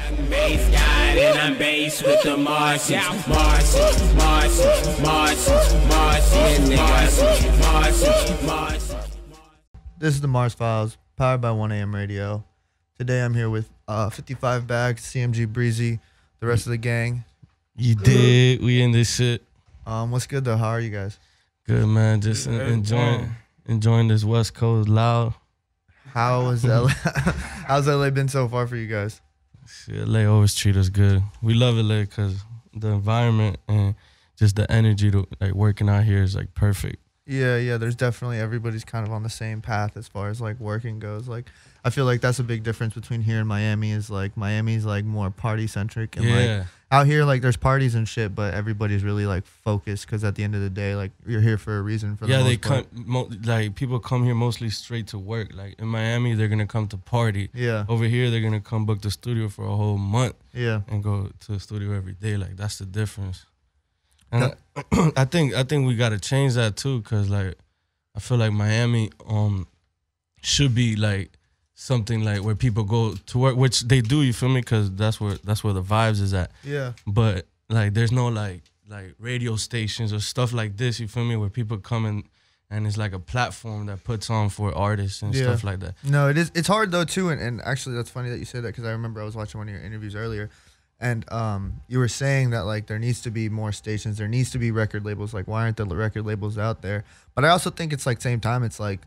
Bass God and I'm based with the Martians. This is the Mars Files, powered by 1AM Radio. Today I'm here with 55 Bagz, Cmg Breezy, the rest of the gang. You did. We in this shit. What's good though? How are you guys? Good, man. Just enjoying this West Coast loud. How was LA? How's LA been so far for you guys? Shit, LA always treat us good. We love LA because the environment and just the energy to like working out here is like perfect. Yeah. There's definitely everybody's kind of on the same path as far as like working goes. Like I feel like that's a big difference between here and Miami. Is like Miami's like more party centric and like out here like there's parties and shit, but everybody's really like focused because at the end of the day like you're here for a reason. For the most part. Like people come here mostly straight to work. Like in Miami they're gonna come to party. Yeah. Over here they're gonna come book the studio for a whole month. Yeah. And go to the studio every day. Like that's the difference. And I think we gotta change that too, cause like I feel like Miami should be like something like where people go to work, which they do. You feel me? Cause that's where the vibes is at. Yeah. But like there's no like radio stations or stuff like this. You feel me? Where people come in and it's like a platform that puts on for artists and stuff like that. No, it is. It's hard though too, and actually that's funny that you said that because I remember I was watching one of your interviews earlier. And you were saying that like there needs to be more stations, there needs to be record labels. Like why aren't the record labels out there? But I also think it's like same time it's like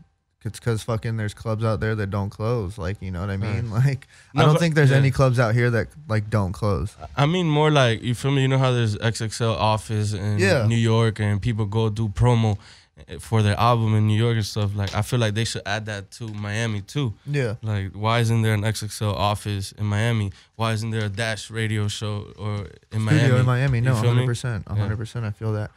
it's because fucking there's clubs out there that don't close. Like you know what I mean? Like I don't think there's any clubs out here that like don't close. I mean more like you feel me? You know how there's XXL office in New York and people go do promo for their album in New York and stuff. Like I feel like they should add that to Miami too. Yeah. Like why isn't there an XXL office in Miami? Why isn't there a Dash radio show or in Miami? Studio in Miami. No, 100%. 100%. I feel that.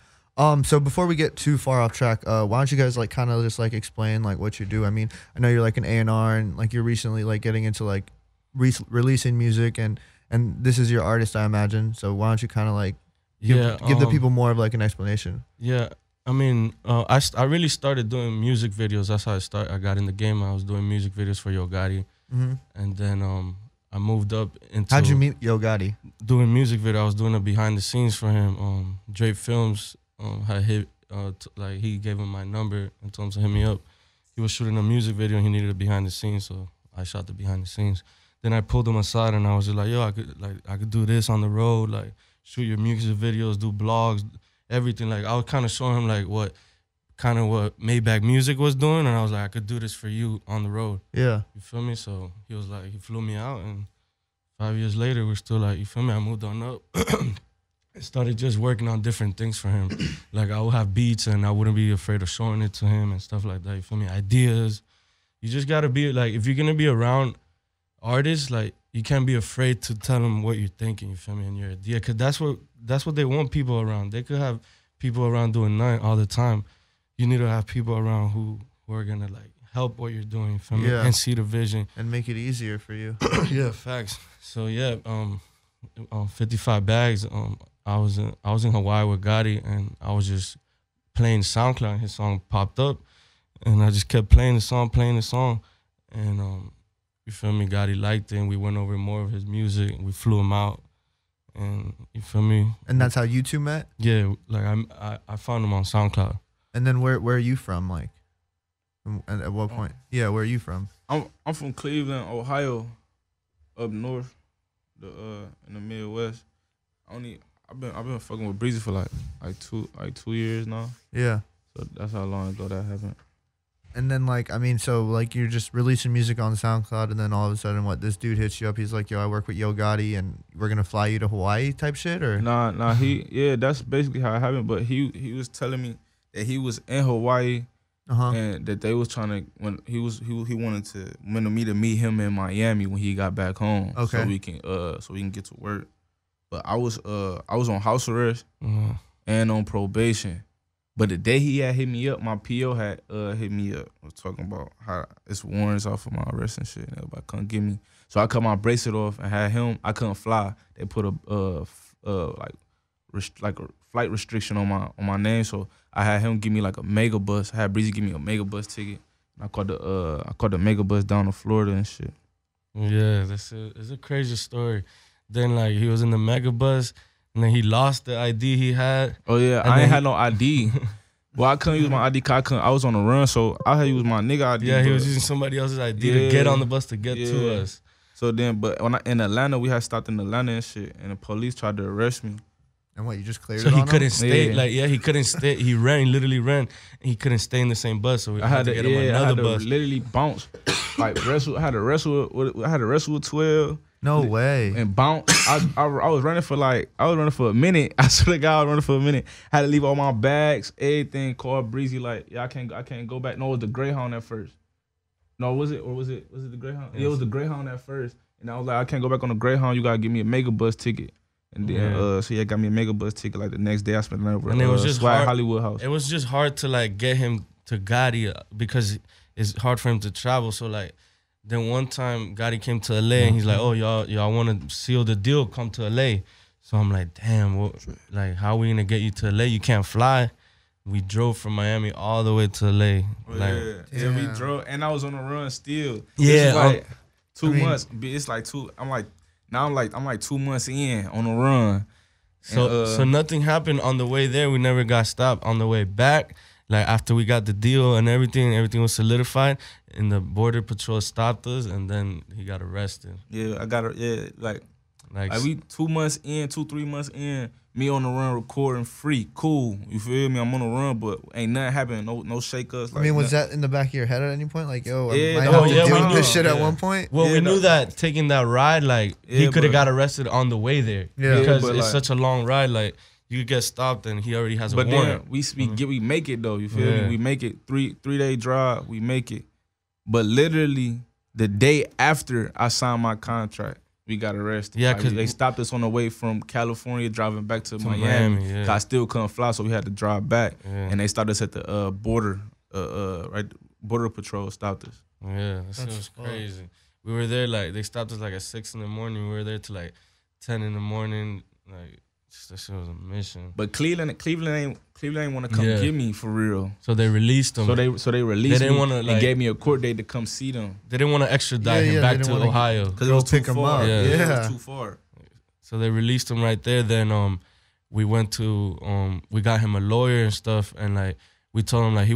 So before we get too far off track, why don't you guys like kind of just like explain like what you do? I mean, I know you're like an A&R and like you're recently like getting into like releasing music and this is your artist, I imagine. So why don't you kind of like give the people more of like an explanation? Yeah. I mean, I really started doing music videos. That's how I got in the game. I was doing music videos for Yo Gotti. And then I moved up into... How'd you meet Yo Gotti? Doing music video. I was doing a behind the scenes for him. Drake Films had hit, like he gave him my number and told him to hit me up. He was shooting a music video and he needed a behind the scenes, so I shot the behind the scenes. Then I pulled him aside and I was just like, yo, I could do this on the road, like shoot your music videos, do blogs, everything. Like I was kind of showing him like what Maybach Music was doing, and I was like, I could do this for you on the road. Yeah, you feel me? So he was like, he flew me out, and 5 years later, we're still like, you feel me? I moved on up. I started just working on different things for him. Like I would have beats, and I wouldn't be afraid of showing it to him and stuff like that. You feel me? Ideas. You just gotta be like, if you're gonna be around artists, like you can't be afraid to tell them what you're thinking. You feel me? And your idea, cause that's what they want people around. They could have people around doing nothing all the time. You need to have people around who are gonna like help what you're doing, feel me? And see the vision and make it easier for you. Yeah, facts. So yeah, 55 Bagz. I was in Hawaii with Gotti, and I was just playing SoundCloud. And his song popped up, and I just kept playing the song, and you feel me? Gotti liked it, and we went over more of his music, and we flew him out. And you feel me? And that's how you two met? Yeah, like I found him on SoundCloud. And then where are you from? Like, and at what point? Yeah, where are you from? I'm from Cleveland, Ohio, up north, in the Midwest. I've been fucking with Breezy for like 2 years now. Yeah. So that's how long ago that happened. And then like I mean, so like you're just releasing music on SoundCloud, and then all of a sudden, this dude hits you up? He's like, "Yo, I work with Yo Gotti, and we're gonna fly you to Hawaii," type shit, or? Nah. That's basically how it happened. But he was telling me that he was in Hawaii, and that they was trying to he wanted me to meet him in Miami when he got back home, so we can get to work. But I was on house arrest and on probation. But the day he had hit me up, my PO had hit me up. I was talking about how it's warrants off of my arrest and shit. And everybody couldn't get me. So I cut my bracelet off and had him. I couldn't fly. They put a flight restriction on my name. So I had him give me like a mega bus. I had Breezy give me a mega bus ticket. And I caught the mega bus down to Florida and shit. Yeah, it's a crazy story. Then like he was in the mega bus, and then he lost the ID he had. Oh yeah, And I ain't then had no ID. Well, I couldn't use my ID cause I was on the run, so I had to use my nigga ID. Yeah, he was using somebody else's ID to get on the bus to get to us. So then, but when in Atlanta, we had stopped in Atlanta and shit, and the police tried to arrest me. And what, you just cleared So it he on couldn't him? stay. He couldn't stay. He literally ran. And he couldn't stay in the same bus. So we had to get him another bus. Literally bounce, like wrestle. I had to wrestle with 12. No way. And bounce. I was running for a minute. I swear to God, I was running for a minute. Had to leave all my bags, everything. Called Breezy like, yeah, I can't go back. No, it was the Greyhound at first. No, was it the Greyhound? Yes. Yeah, it was the Greyhound at first. And I was like, I can't go back on the Greyhound. You gotta give me a mega bus ticket. And then so yeah, got me a mega bus ticket. Like the next day, I spent the night over and it was just Swag hard, Hollywood House. It was just hard to like get him to Gotti because it's hard for him to travel. So like, then one time Gotti came to LA and he's like, oh y'all want to seal the deal? Come to LA. So I'm like, damn, like how are we gonna get you to LA? You can't fly. We drove from Miami all the way to LA. Yeah, we drove, and I was on the run still. Yeah, like 2 months. It's like two. I'm like 2 months in on the run. So nothing happened on the way there. We never got stopped. On the way back, like after we got the deal and everything was solidified, and the border patrol stopped us, and then he got arrested. Yeah, I got like we 2 months in, 3 months in. Me on the run recording free, cool. You feel me? I'm on the run, but ain't nothing happening. No shake us. Like, I mean, was that in the back of your head at any point? Like, yo, yeah, I might have to deal with this shit at one point? Well, we knew that taking that ride, like, he could have got arrested on the way there. Yeah. Because it's such a long ride, like, you could get stopped and he already has a warrant. But then we make it, though. You feel me? We make it. Three-day drive, we make it. But literally, the day after I signed my contract, we got arrested. Yeah, because they stopped us on the way from California driving back to Miami. Yeah. I still couldn't fly, so we had to drive back. Yeah. And they stopped us at the border. Border patrol stopped us. Yeah, that was crazy. We were there like they stopped us like at 6 in the morning. We were there till like 10 in the morning. Like that shit was a mission. But Cleveland ain't want to come get me for real. So they released them. So they released me and gave me a court date to come see them. They didn't want to extradite him back to Ohio because it was too far. Yeah. It was too far. So they released him right there. Then we went to we got him a lawyer and stuff, and like we told him like he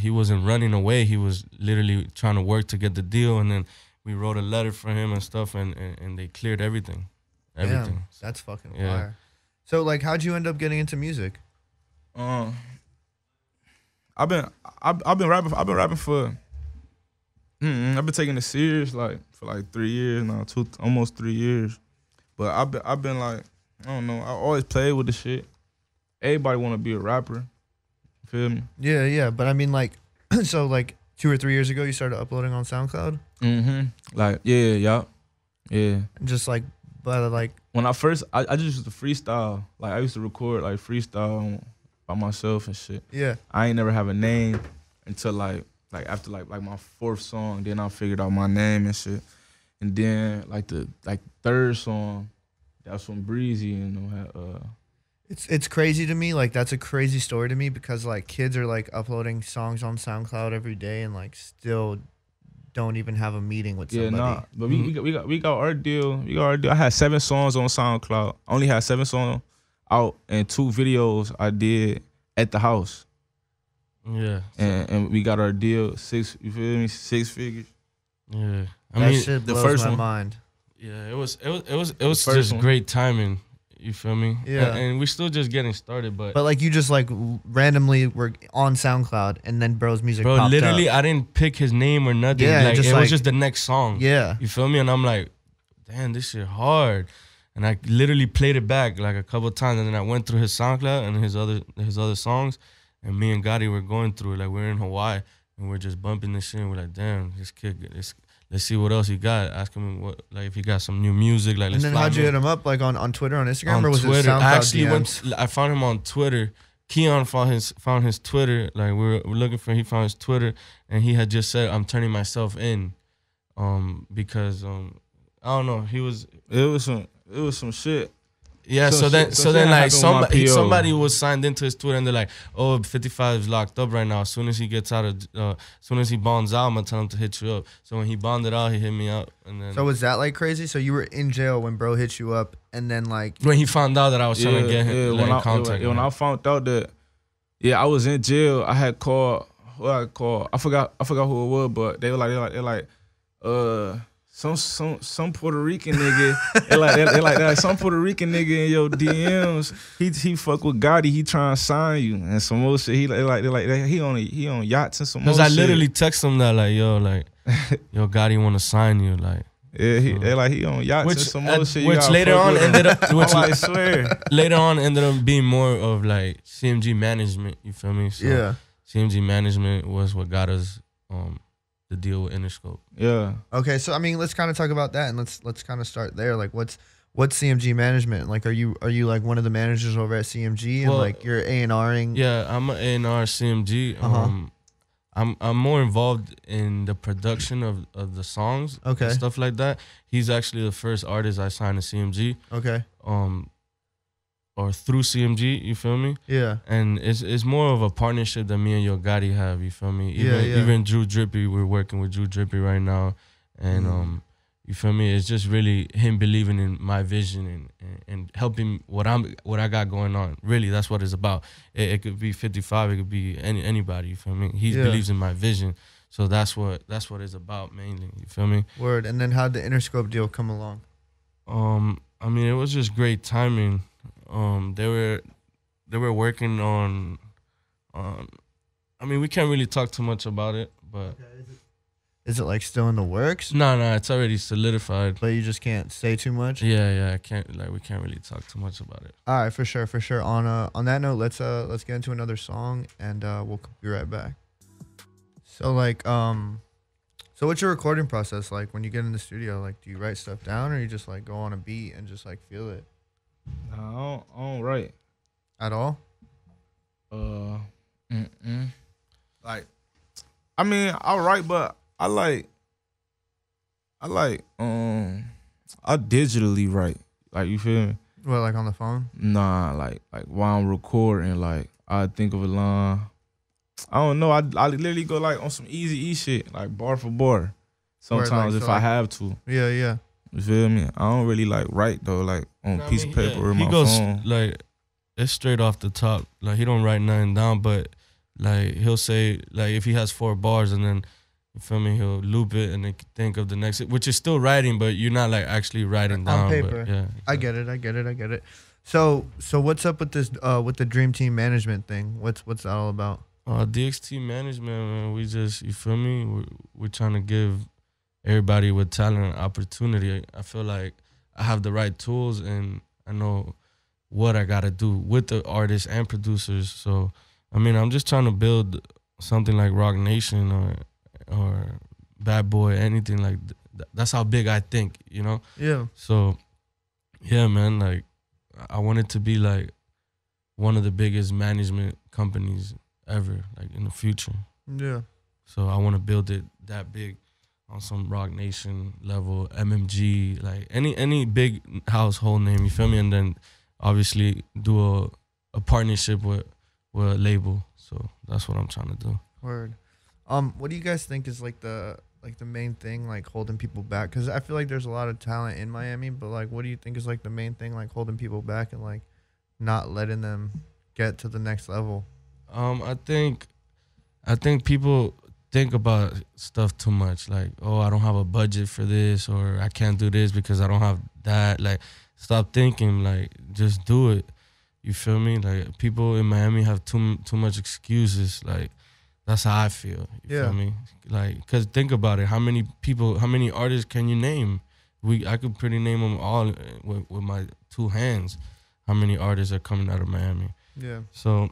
wasn't running away. He was literally trying to work to get the deal, and then we wrote a letter for him and stuff, and they cleared everything. Everything. Damn, that's fucking fire. So like, how'd you end up getting into music? I've been rapping. I've been rapping for. I've been taking it serious like for like 3 years now, almost 3 years. But I've been like, I don't know. I always played with the shit. Everybody want to be a rapper. You feel me? Yeah. But I mean, like, so like 2 or 3 years ago, you started uploading on SoundCloud. Like yeah. Just like, but like when I first, I just used to freestyle. Like I used to record like freestyle by myself and shit. Yeah. I ain't never have a name until like after like my 4th song. Then I figured out my name and shit. And then like the third song, that's when Breezy, you know. It's crazy to me. Like that's a crazy story to me because like kids are like uploading songs on SoundCloud every day and like still don't even have a meeting with somebody. Yeah, nah. But we got our deal. We got our deal. I had 7 songs on SoundCloud. I only had 7 songs out and 2 videos I did at the house. Yeah. And we got our deal. 6, you feel me? 6 figures. Yeah. That shit blows my mind. Yeah, it was just great timing. You feel me? Yeah. And we're still just getting started, but like you just like randomly were on SoundCloud and then bro's music popped up. Literally I didn't pick his name or nothing. Yeah, like it was just the next song. Yeah. You feel me? And I'm like, damn, this shit hard. And I literally played it back like a couple of times, and then I went through his SoundCloud and his other songs, and me and Gotti were going through it. Like we're in Hawaii and we're just bumping this shit, and we're like, damn, this kid, let's see what else he got. Ask him what, like if he got some new music. Like, and then how'd you hit him up? Like on Twitter, on Instagram, or was Twitter. it SoundCloud I actually DMs? I found him on Twitter. Keon found his Twitter. Like we're looking for. He found his Twitter, and he had just said, "I'm turning myself in," because I don't know. It was some shit. Yeah, so then like somebody was signed into his Twitter and they're like, oh, 55 is locked up right now. As soon as he gets out of, as soon as he bonds out, I'm gonna tell him to hit you up. So when he bonded out, he hit me up, and then. So was that like crazy? So you were in jail when bro hit you up, and then like when he found out that I was trying to get him in contact. When I found out that, I was in jail. I had called. I forgot who it was, but they were like, some Puerto Rican nigga, they like some Puerto Rican nigga in your DMs. He fuck with Gotti. He trying to sign you and some more shit. He on yachts and some more shit. Cause I literally text him that like yo Gotti want to sign you like. Yeah, he on yachts and some more shit. Which later on ended up, I swear, later on ended up being more of like CMG management. You feel me? So yeah. CMG management was what got us the deal with Interscope. Yeah. Okay, so I mean, let's kind of talk about that, and let's kind of start there. Like, what's CMG management? Like, are you like one of the managers over at CMG, and like you're A&Ring? Yeah, I'm an A&R CMG. I'm more involved in the production of the songs, and stuff like that. He's actually the first artist I signed to CMG. Okay. Or through CMG, you feel me? Yeah. And it's more of a partnership that me and Yo Gotti have, you feel me? Even Drew Drippy, we're working with Drew Drippy right now. And you feel me? It's just really him believing in my vision and helping what I got going on. Really, that's what it's about. It could be 55, it could be anybody, you feel me? He believes in my vision. So that's what it's about mainly, you feel me? Word. And then how'd the Interscope deal come along? I mean, it was just great timing. They were working on I mean, we can't really talk too much about it, but is it like still in the works? No, it's already solidified. But you just can't say too much? Yeah, I can't we can't really talk too much about it. All right, for sure. On that note, let's get into another song, and we'll be right back. So like so what's your recording process like when you get in the studio? Like, do you write stuff down, or you just like go on a beat and just like feel it? No, I don't write at all. Like, I mean, I write, but I digitally write. Like, you feel me? Well, like on the phone? Nah, like while I'm recording, like I think of a line. I don't know. I literally go like on some easy E shit, like bar for bar. Sometimes if I have to. Yeah. You feel me? I don't really like write though, like on a piece of paper or my phone. He goes like it's straight off the top. Like he don't write nothing down, but like he'll say like if he has 4 bars and then you feel me, he'll loop it and then think of the next, which is still writing, but you're not like actually writing down on paper. But, yeah, exactly. I get it. So what's up with this with the Dream Team management thing? What's that all about? DXT management, man. We just, you feel me? We're trying to give everybody with talent an opportunity. I feel like I have the right tools and I know what I gotta do with the artists and producers. So I mean, I'm just trying to build something like Rock Nation or Bad Boy, anything like that's how big I think, you know? Yeah. So yeah, man, like I want it to be like one of the biggest management companies ever, like in the future. Yeah. So I want to build it that big on some Rock Nation level, MMG, like any big household name, you feel me? And then obviously do a partnership with a label. So that's what I'm trying to do. Word. What do you guys think is like the main thing like holding people back? Because I feel like there's a lot of talent in Miami, but like what do you think is like the main thing like holding people back and like not letting them get to the next level? I think people think about stuff too much. Like, oh, I don't have a budget for this, or I can't do this because I don't have that. Like, stop thinking. Like, just do it. You feel me? Like, people in Miami have too much excuses. Like, that's how I feel. You feel me? Like, cause think about it. How many artists can you name? I could pretty name them all with my 2 hands. How many artists are coming out of Miami? Yeah. So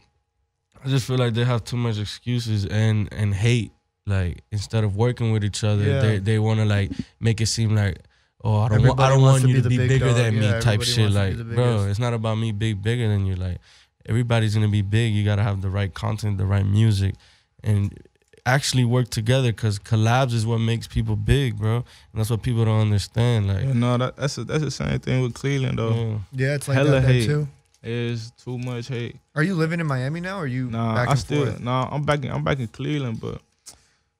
I just feel like they have too much excuses and hate. Like instead of working with each other, they want to like make it seem like, oh, I don't want you to be bigger than me type shit. Like, bro, it's not about me being bigger than you. Like, everybody's gonna be big. You gotta have the right content, the right music, and actually work together, because collabs is what makes people big, bro. And that's what people don't understand. Like, Yeah, no, that's the same thing with Cleveland though. Yeah, it's like Hella that there hate. too. It's too much hate. Are you living in Miami now, or are you back and forth? I'm back in Cleveland, but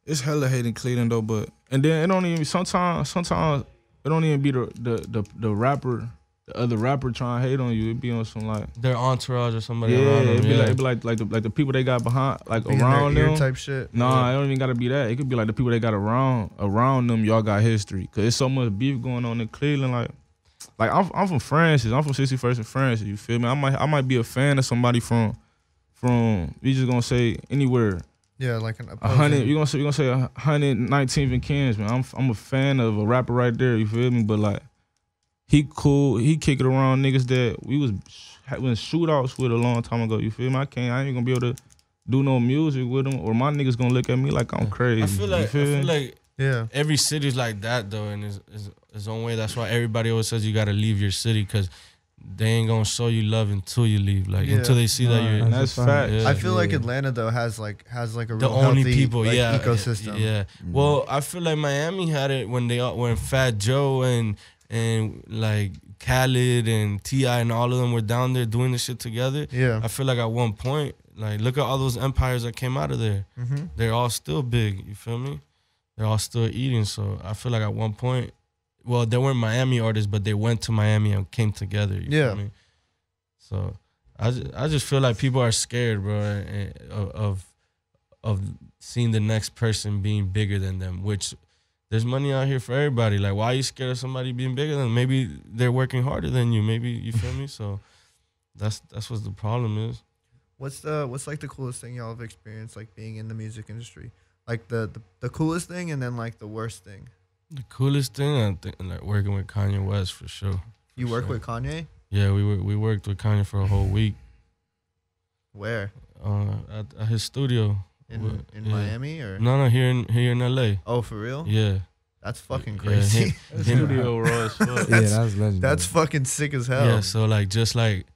it's hella hate in Cleveland though. But and then it don't even sometimes it don't even be the rapper. The other rapper trying to hate on you, it be on some like their entourage or somebody around them. It be like the people they got behind, like around them type shit. Nah, it don't even gotta be that. It could be like the people they got around them. Y'all got history, cause it's so much beef going on in Cleveland. Like I'm from Francis. I'm from 61st and Francis. You feel me? I might be a fan of somebody from we just gonna say anywhere. Yeah, like 100. You gonna say 119th and Kings, man. I'm a fan of a rapper right there. You feel me? But like. He cool. He kick it around niggas that we was shootouts with a long time ago. You feel me? I ain't gonna be able to do no music with him, or my niggas gonna look at me like I'm crazy. I feel like yeah, every city's like that though, and its own way. That's why everybody always says you gotta leave your city, because they ain't gonna show you love until you leave. Like until they see that you're. That's fact. I feel like Atlanta though has like a real the only healthy, people, like, yeah, ecosystem. Yeah. Well, I feel like Miami had it when Fat Joe and like Khaled and T.I. and all of them were down there doing this shit together. Yeah. I feel like at one point, like, look at all those empires that came out of there. Mm-hmm. They're all still big, you feel me? They're all still eating. So I feel like at one point, well, they weren't Miami artists, but they went to Miami and came together, you feel me? So I just feel like people are scared, bro, of seeing the next person being bigger than them, which... There's money out here for everybody. Like, why are you scared of somebody being bigger than them? Maybe they're working harder than you. Maybe, you feel me? So that's what the problem is. What's like the coolest thing y'all have experienced, like being in the music industry? Like the coolest thing, and then like the worst thing. The coolest thing, I think, like working with Kanye West for sure. You work with Kanye? Yeah, we worked with Kanye for a whole week. Where? At his studio. In Miami or no here in LA. Oh, for real? Yeah. That's fucking crazy. Studio raw as fuck. Yeah, that's legendary. That's fucking sick as hell. Yeah, so like just like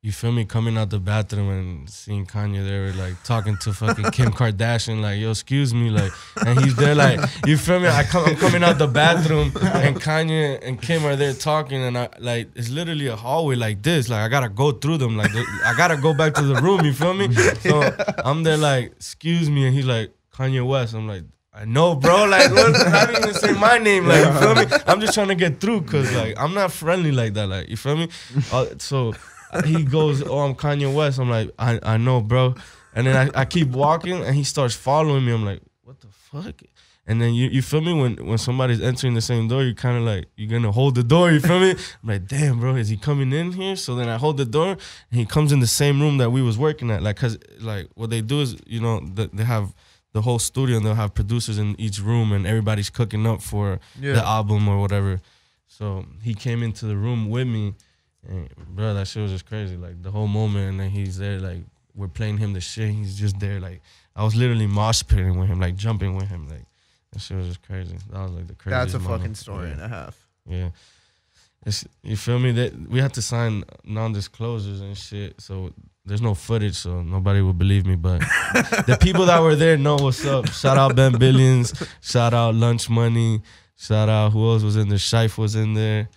you feel me, coming out the bathroom and seeing Kanye there, like talking to fucking Kim Kardashian, like, yo, excuse me, like, and he's there, like, you feel me? I'm coming out the bathroom and Kanye and Kim are there talking, and I like it's literally a hallway like this, like I gotta go through them, like I gotta go back to the room, you feel me? So I'm there like, excuse me, and he's like, Kanye West. I'm like, I know, bro, like, what? I didn't even say my name, like, you feel me? I'm just trying to get through, cause like I'm not friendly like that, like, you feel me? So. He goes, oh, I'm Kanye West. I'm like, I know, bro. And then I keep walking, and he starts following me. I'm like, what the fuck? And then you feel me? When somebody's entering the same door, you're kind of like, you're going to hold the door, you feel me? I'm like, damn, bro, is he coming in here? So then I hold the door, and he comes in the same room that we was working at. Like, because, like, what they do is, you know, they have the whole studio, and they'll have producers in each room, and everybody's cooking up for the album or whatever. So he came into the room with me. And bro, that shit was just crazy. Like the whole moment, and then he's there, like we're playing him the shit. He's just there, like I was literally mosh pitting with him, like jumping with him. Like that shit was just crazy. That was like the craziest. That's a moment. fucking story and a half. Yeah, you feel me? That we had to sign non-disclosures and shit, so there's no footage, so nobody will believe me. But the people that were there know what's up. Shout out Ben Billions. Shout out Lunch Money. Shout out who else was in there? Shife was in there.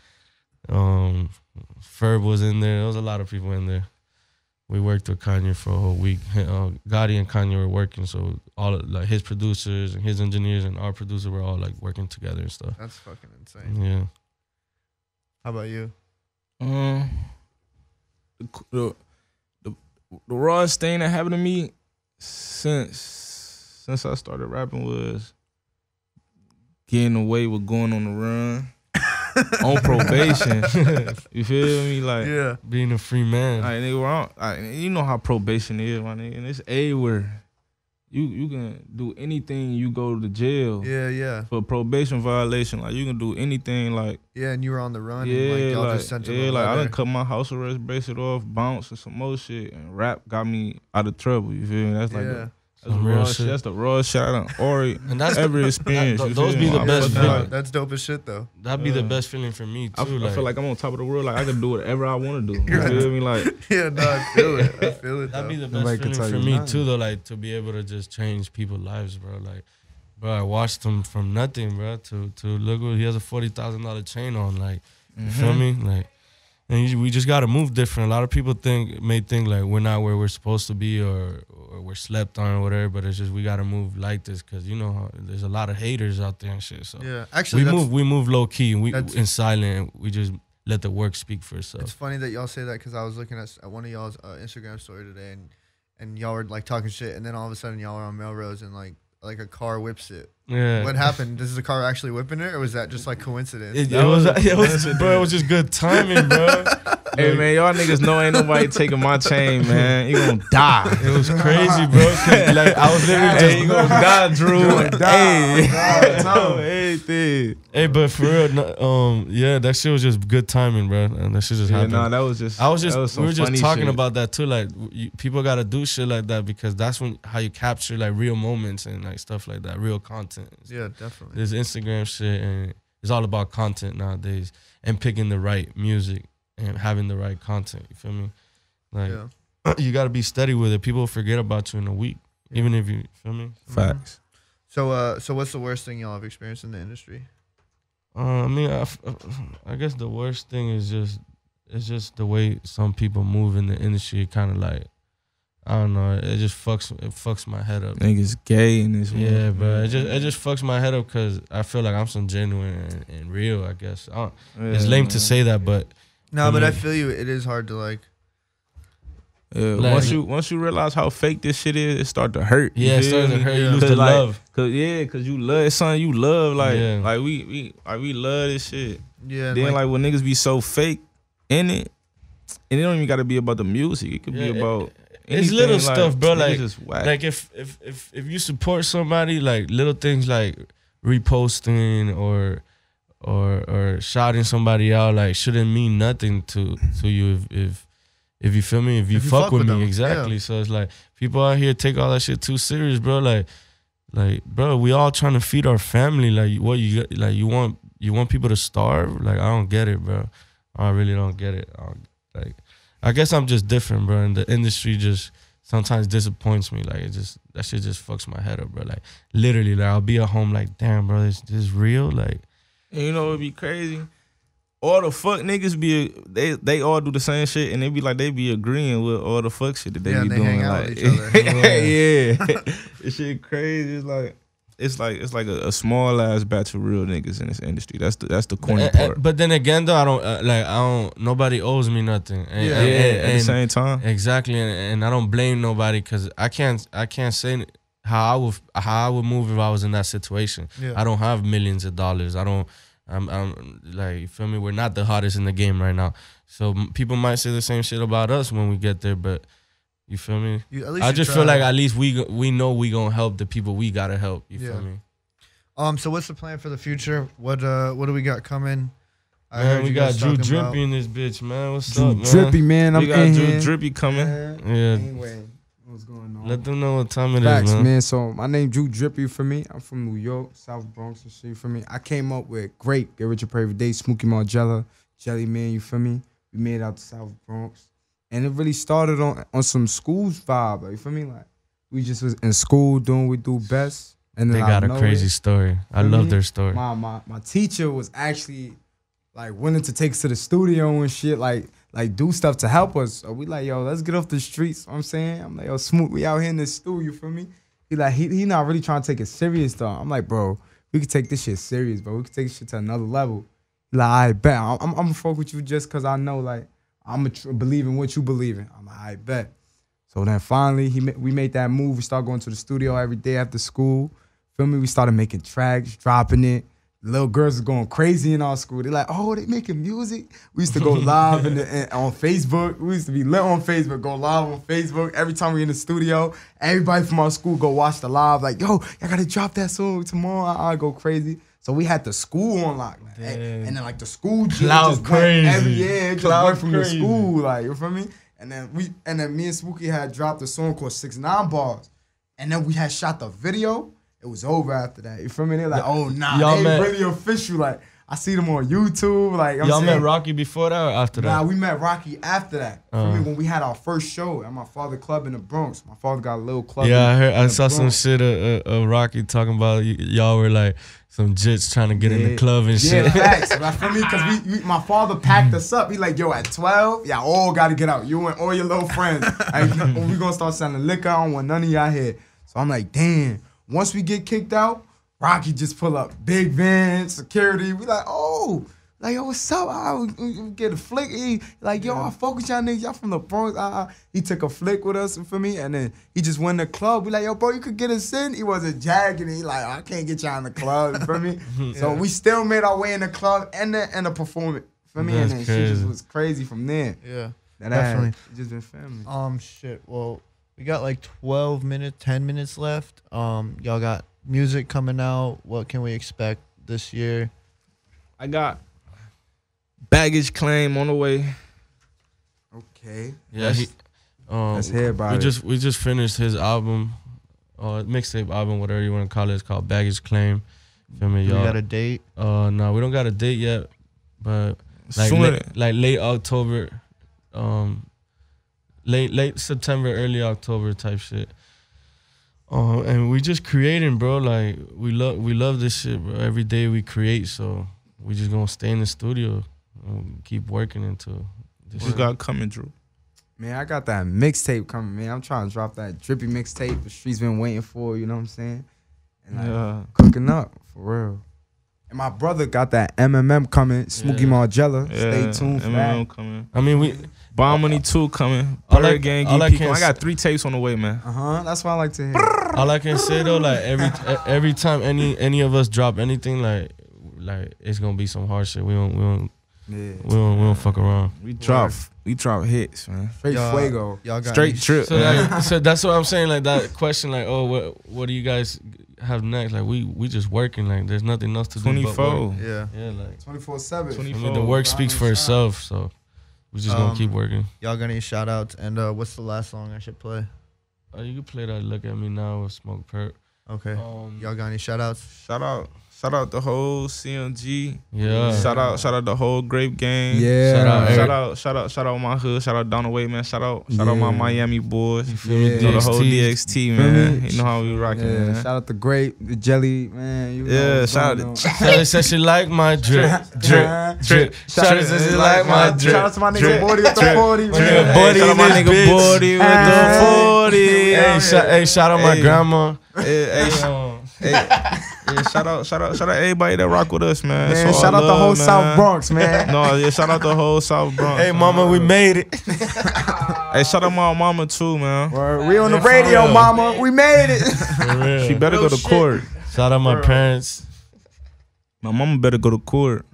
Ferb was in there. There was a lot of people in there. We worked with Kanye for a whole week. Gotti and Kanye were working, so all of, like his producers and his engineers and our producer were all like working together and stuff. That's fucking insane. Yeah. How about you? The rawest thing that happened to me since I started rapping was getting away with going on the run. On probation. You feel me? Like, yeah, being a free man. Like, nigga, you know how probation is, my nigga. And it's where you can do anything. You go to jail. Yeah. For a probation violation, like you can do anything. Like, yeah, and you were on the run. Yeah, and, like, y'all like, just sent him yeah, like I letter. done cut my house arrest bracelet off, bounce and some more shit, and rap got me out of trouble. You feel me? That's like Some real shit. That's the raw shit I done already and that's ever experienced. Those be the best feeling. That's dope as shit though. That'd be the best feeling for me too. I feel like I'm on top of the world. Like I can do whatever I want to do. You feel me? Like yeah, no, I feel it. I feel it. That'd be the Nobody best can feeling tell for you me nothing. too, though. Like to be able to just change people's lives, bro. Like, bro, I watched him from nothing, bro, to look what he has a $40,000 chain on. Like, you feel me? Like, and we just gotta move different. A lot of people may think like we're not where we're supposed to be or we're slept on or whatever. But it's just we gotta move like this because you know there's a lot of haters out there and shit. So yeah, actually, we move low key and we in silent. And we just let the work speak for itself. It's funny that y'all say that because I was looking at one of y'all's Instagram story today and y'all were like talking shit and then all of a sudden y'all are on Melrose and like a car whips it. Yeah. What happened? Is the car actually whipping it or was that just like coincidence? It was just good timing, bro. hey man, y'all niggas know ain't nobody taking my chain, man. You gonna die. It was crazy, bro. 'Cause, like I was literally just you gonna die, Drew. Hey, but for real, yeah, that shit was just good timing, bro. And that shit just happened. Nah, that was just. We were just talking shit. about that too. Like, people gotta do shit like that because that's how you capture like real moments and like stuff like that, real content. Yeah, definitely. There's Instagram shit, and it's all about content nowadays, and picking the right music and having the right content. You feel me? Like, you gotta be steady with it. People forget about you in a week, even if you feel me. Facts. So, what's the worst thing y'all have experienced in the industry? I mean, I guess the worst thing is just the way some people move in the industry. Kind of like, I don't know, it just fucks my head up. Niggas gay in this world. Yeah, but it just fucks my head up because I feel like I'm some genuine and real. I guess it's lame to say that, but no, but I feel you. It is hard to like. Like, once you realize how fake this shit is, it start to hurt. Yeah, it starts to hurt. You lose the like, love. Cause you love something you love. Like we love this shit. Yeah. Then like when niggas be so fake in it, and it don't even gotta be about the music. It could be about it's anything, little like, stuff, bro. Like if you support somebody, like little things like reposting or shouting somebody out, like shouldn't mean nothing to you if you feel me, if you fuck with me, them. exactly. Yeah. So it's like people out here take all that shit too serious, bro. Like, bro, we all trying to feed our family. Like, what you want people to starve? Like, I don't get it, bro. I really don't get it. I guess I'm just different, bro. And the industry just sometimes disappoints me. Like, that shit just fucks my head up, bro. Like, literally, like I'll be at home, like, damn, bro, this real, like. And you know it'd be crazy. All the fuck niggas they all do the same shit and they be agreeing with all the fuck shit that they be they doing. hang out Like, with each other. yeah, this shit crazy. It's like a small ass batch of real niggas in this industry. That's the corny part. But then again, though, I don't. Nobody owes me nothing. And, at the same time, exactly. And I don't blame nobody because I can't say how I would move if I was in that situation. Yeah. I don't have millions of dollars. I'm like, you feel me? We're not the hottest in the game right now. So people might say the same shit about us when we get there, but you feel me? I just feel like at least we know we gonna help the people we gotta help. You feel me? So what's the plan for the future? What do we got coming? Man, we got Drew Drippy in this bitch, man. What's Drew up, man? Drippy, man. We got Drew Drippy coming. Yeah. Anyway, what's going on? Let them know what time it Facts, is, man. So my name Drew Drippy for me. I'm from New York, South Bronx and shit for me. I came up with great Get Rich or Pray Every Day, Smokey Margella, Jelly Man, you feel me? We made it out to South Bronx. And it really started on some school's vibe, like, you feel me? Like we just was in school doing what we do best. And then they got a crazy story. I love their story. My teacher was actually like willing to take us to the studio and shit, like do stuff to help us. So we like, yo, let's get off the streets. You know what I'm saying? I'm like, yo, Smoot, we out here in the studio, you feel me? He like, he not really trying to take it serious though. I'm like, bro, we could take this shit serious, bro. We could take this shit to another level. He like, I bet. I'm gonna fuck with you just cause I know like I'm believe in what you believe in. I'm like, I bet. So then finally we made that move. We started going to the studio every day after school. Feel me? We started making tracks, dropping it. Little girls are going crazy in our school. They're like, oh, they making music? We used to go live on Facebook. We used to be lit on Facebook, go live on Facebook. Every time we in the studio, everybody from our school go watch the live. Like, yo, I got to drop that song tomorrow. I go crazy. So we had the school on lock. Like, and then like the school just crazy. Every year, just went from the school. Like, you feel me? And then me and Spooky had dropped a song called 6 9 Bars. and then we had shot the video. It was over after that. You feel me? They're like, oh nah, Y'all they met- really official. Like I see them on YouTube. Like I'm Y'all saying, met Rocky before that or after that? Nah, we met Rocky after that. For me, when we had our first show at my father club in the Bronx. My father got a little club. Yeah, I in the saw some Bronx. shit of Rocky talking about y'all were like some jits trying to get in the club and shit. Yeah, facts. Like, for me, because my father packed us up. He like, yo, at 12, y'all all got to get out. You and all your little friends. Like, when we going to start selling liquor, I don't want none of y'all here. So I'm like, damn. Once we get kicked out, Rocky just pull up. Big van, security. We like, oh. Like, yo, what's up? We get a flick. He like, yo, I fuck with y'all niggas. Y'all from the Bronx. He took a flick with us for me, and then he just went to the club. We like, yo, bro, you could get us in. He wasn't jagging. He like, I can't get y'all in the club. You feel me? So we still made our way in the club and the performance. For me, That's and then she just crazy. was crazy from there. Yeah. Definitely. It just been family. Shit. Well, we got like 12 minutes, 10 minutes left. Y'all got music coming out. What can we expect this year? I got Baggage Claim on the way. Okay. Yeah, Let's hear about it. We just finished his album, mixtape album, whatever you want to call it. It's called Baggage Claim. Feel me, You y'all? got a date? No, we don't got a date yet, but Soon. late October, late September, early October type shit. And we just creating, bro. Like we love this shit, bro. Every day we create, so we just gonna stay in the studio and keep working until this You shit. got coming, Drew. Man, I got that mixtape coming, man. I'm trying to drop that drippy mixtape the streets been waiting for, you know what I'm saying? And like, cooking up, for real. And my brother got that MMM coming, Smokey Margella. Stay tuned for that. Coming. I mean, we Bomb Money 2 coming. All I- Bird Gang, all I EP can coming. I got s- 3 tapes on the way, man. That's what I like to hear. all I can say though, like every time any of us drop anything, like it's gonna be some hard shit. We don't fuck around. We drop hits, man. Straight fuego. Y'all got Straight any- trip, So, man. like, so that's what I'm saying. Like that question, like, oh, what do you guys have next? Like we just working. Like there's nothing else to do. but 24. work. Yeah. Yeah, like 24/7. 20. I mean, the work speaks for itself. So we just gonna keep working. Y'all got any shout outs? And what's the last song I should play? You can play that. Look at me now with Smoke Perp. Okay. Y'all got any shout outs? Shout out the whole CMG. Yeah. Shout out the whole Grape Gang. Yeah. Shout out Eric. Shout out my hood. Shout out Donaway, man. Shout out my Miami boys. You feel me? Yeah. You know, the whole DXT, Feel man. me? You know how we rocking, Yeah, man. shout out the Grape, the Jelly, man. You know Yeah, what's shout going out on. Shawty said she like my drip, drip. Shawty said she like my drip. Shout out to my nigga Bordy with the 40. Nigga, man. Bordy Shout out my in this nigga bitch. Bordy with the 40. Hey, shout out my Hey. grandma. Shout out everybody that rock with us, man. Man, It's all shout out the love, whole man. South Bronx, man. No, yeah, shout out the whole South Bronx. Hey, mama, we made it. Hey, shout out my mama too, man. Word, we on the radio, real. mama. We made it. For real. She better go to court. Shout out my parents. My mama better go to court.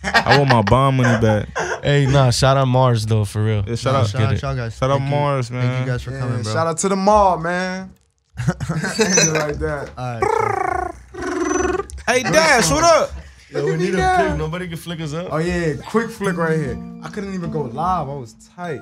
I want my bond money back. Hey, nah, shout out Mars though, for real. Yeah, shout out, Shout out it. y'all guys. shout out Thank you. Mars, man. Thank you guys for coming, bro. Shout out to the mob, man. Like that. All right. Hey, Dash, what up? Yo, we need a pick. Nobody can flick us up. Oh yeah, quick flick right here. I couldn't even go live. I was tight.